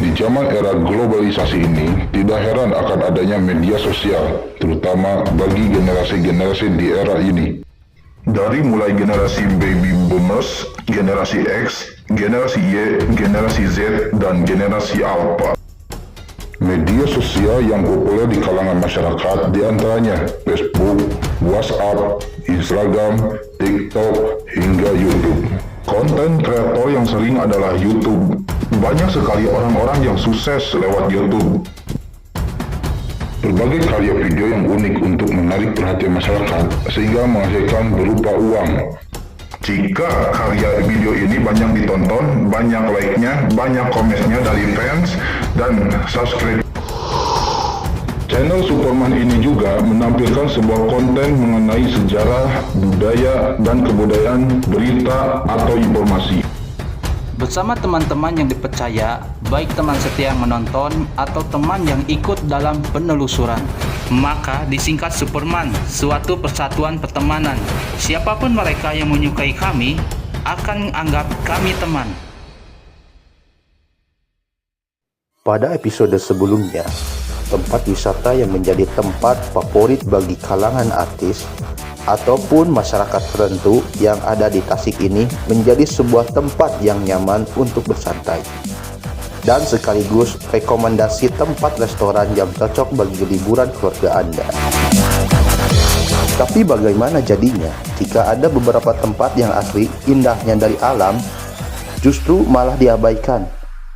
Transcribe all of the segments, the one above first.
Di zaman era globalisasi ini, tidak heran akan adanya media sosial, terutama bagi generasi-generasi di era ini. Dari mulai generasi baby boomers, generasi X, generasi Y, generasi Z, dan generasi Alpha. Media sosial yang populer di kalangan masyarakat diantaranya Facebook, WhatsApp, Instagram, TikTok, hingga YouTube. Konten kreator yang sering adalah YouTube. Banyak sekali orang-orang yang sukses lewat YouTube. Berbagai karya video yang unik untuk menarik perhatian masyarakat sehingga menghasilkan berupa uang. Jika karya video ini banyak ditonton, banyak like-nya, banyak komennya dari fans, dan subscribe. Channel Superman ini juga menampilkan sebuah konten mengenai sejarah, budaya, dan kebudayaan, berita, atau informasi. Bersama teman-teman yang dipercaya, baik teman setia yang menonton atau teman yang ikut dalam penelusuran. Maka disingkat Superman, suatu persatuan pertemanan. Siapapun mereka yang menyukai kami, akan anggap kami teman. Pada episode sebelumnya, tempat wisata yang menjadi tempat favorit bagi kalangan artis ataupun masyarakat tertentu yang ada di Tasik ini menjadi sebuah tempat yang nyaman untuk bersantai dan sekaligus rekomendasi tempat restoran yang cocok bagi liburan keluarga Anda. Tapi bagaimana jadinya jika ada beberapa tempat yang asli indahnya dari alam justru malah diabaikan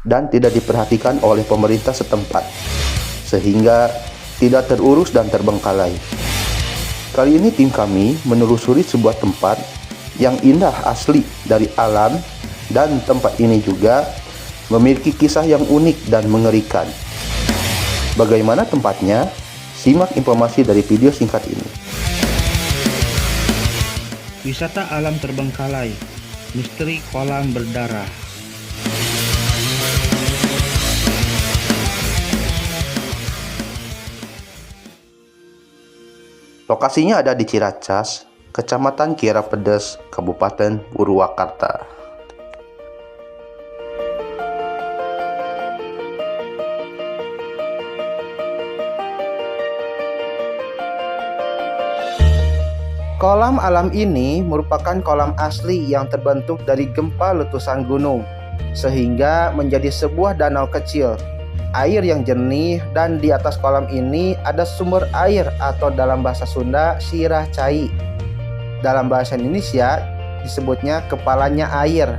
dan tidak diperhatikan oleh pemerintah setempat, sehingga tidak terurus dan terbengkalai. Kali ini tim kami menelusuri sebuah tempat yang indah asli dari alam, dan tempat ini juga memiliki kisah yang unik dan mengerikan. Bagaimana tempatnya? Simak informasi dari video singkat ini. Wisata alam terbengkalai, misteri kolam berdarah. Lokasinya ada di Ciracas, Kecamatan Kiara Pedes, Kabupaten Purwakarta. Kolam alam ini merupakan kolam asli yang terbentuk dari gempa letusan gunung, sehingga menjadi sebuah danau kecil. Air yang jernih, dan di atas kolam ini ada sumber air atau dalam bahasa Sunda sirah cai. Dalam bahasa Indonesia disebutnya kepalanya air.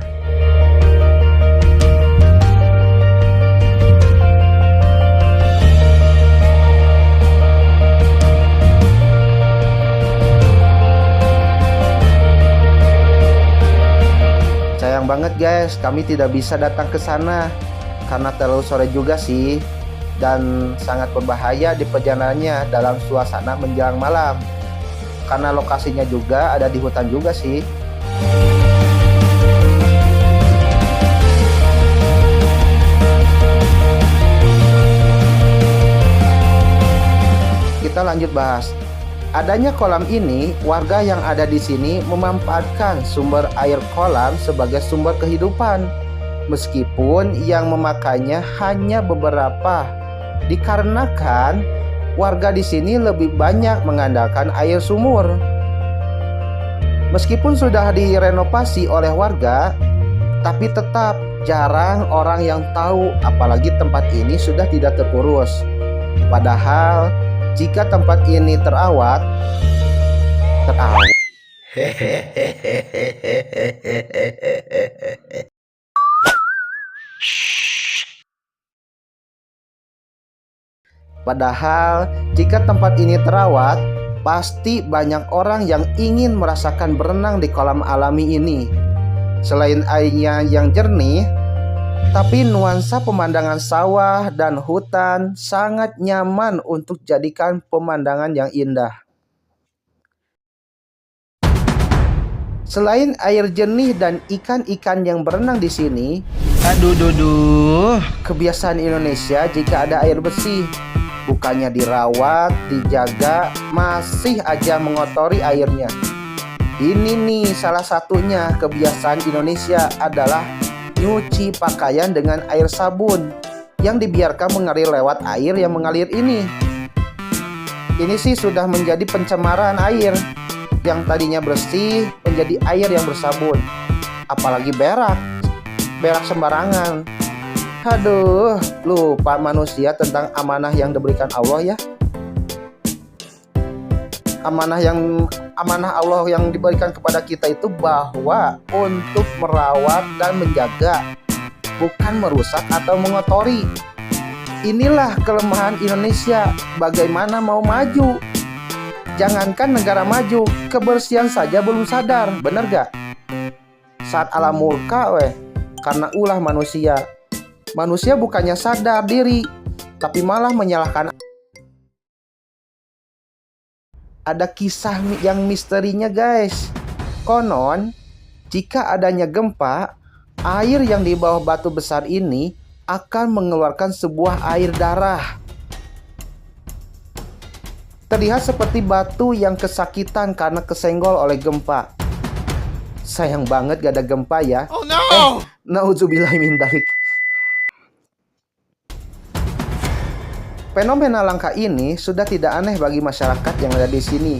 Sayang banget guys, kami tidak bisa datang ke sana karena terlalu sore juga sih, dan sangat berbahaya di perjalanannya dalam suasana menjelang malam, karena lokasinya juga ada di hutan juga sih. Kita lanjut bahas. Adanya kolam ini, warga yang ada di sini memanfaatkan sumber air kolam sebagai sumber kehidupan. Meskipun yang memakainya hanya beberapa, dikarenakan warga di sini lebih banyak mengandalkan air sumur. Meskipun sudah direnovasi oleh warga, tapi tetap jarang orang yang tahu, apalagi tempat ini sudah tidak terurus. Padahal jika tempat ini terawat. Padahal jika tempat ini terawat, pasti banyak orang yang ingin merasakan berenang di kolam alami ini. Selain airnya yang jernih, tapi nuansa pemandangan sawah dan hutan sangat nyaman untuk jadikan pemandangan yang indah. Selain air jernih dan ikan-ikan yang berenang di sini, kebiasaan Indonesia jika ada air bersih, bukannya dirawat, dijaga, masih aja mengotori airnya. Ini nih salah satunya kebiasaan Indonesia adalah nyuci pakaian dengan air sabun. yang dibiarkan mengalir lewat air yang mengalir ini. Ini sih sudah menjadi pencemaran air yang tadinya bersih menjadi air yang bersabun. Apalagi berak sembarangan. Aduh, lupa manusia tentang amanah yang diberikan Allah ya. Amanah Allah yang diberikan kepada kita itu bahwa untuk merawat dan menjaga, bukan merusak atau mengotori. Inilah kelemahan Indonesia. Bagaimana mau maju? Jangankan negara maju, kebersihan saja belum sadar. Bener gak? Saat alam murka karena ulah manusia. Manusia bukannya sadar diri, tapi malah menyalahkan. Ada kisah yang misterinya guys. Konon, jika adanya gempa, air yang di bawah batu besar ini akan mengeluarkan sebuah air darah. Terlihat seperti batu yang kesakitan karena kesenggol oleh gempa. Sayang banget gak ada gempa ya. Oh no! Nauzubillahi min dzalik. Fenomena langka ini sudah tidak aneh bagi masyarakat yang ada di sini.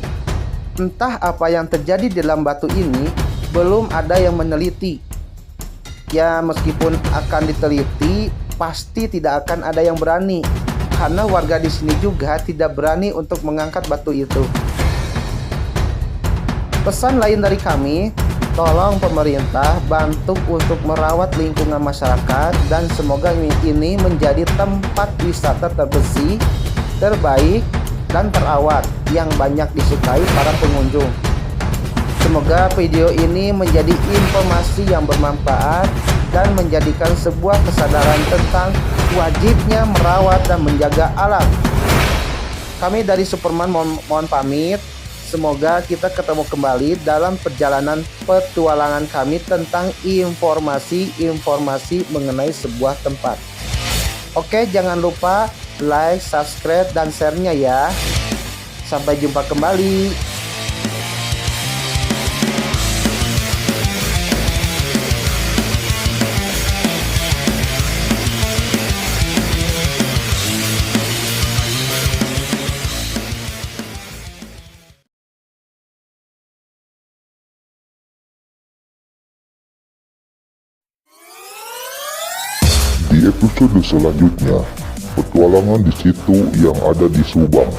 Entah apa yang terjadi di dalam batu ini, belum ada yang meneliti. Ya, meskipun akan diteliti, pasti tidak akan ada yang berani. Karena warga di sini juga tidak berani untuk mengangkat batu itu. Pesan lain dari kami, tolong pemerintah bantu untuk merawat lingkungan masyarakat dan semoga ini menjadi tempat wisata terbersih, terbaik, dan terawat yang banyak disukai para pengunjung. Semoga video ini menjadi informasi yang bermanfaat dan menjadikan sebuah kesadaran tentang wajibnya merawat dan menjaga alam. Kami dari Superman mohon pamit. Semoga kita ketemu kembali dalam perjalanan petualangan kami tentang informasi-informasi mengenai sebuah tempat. Oke, jangan lupa like, subscribe, dan share-nya ya. Sampai jumpa kembali. Di episode selanjutnya, petualangan di situ yang ada di Subang,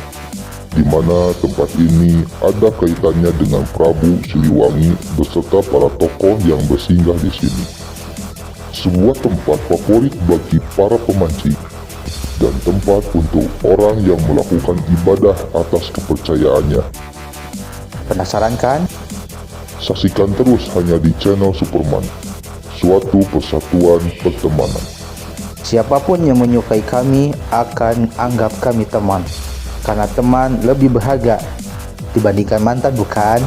di mana tempat ini ada kaitannya dengan Prabu Siliwangi beserta para tokoh yang bersinggah di sini. Sebuah tempat favorit bagi para pemancing dan tempat untuk orang yang melakukan ibadah atas kepercayaannya. Penasaran kan? Saksikan terus hanya di channel Superman, suatu persatuan pertemanan. Siapapun yang menyukai kami akan anggap kami teman. Karena teman lebih berharga dibandingkan mantan, bukan?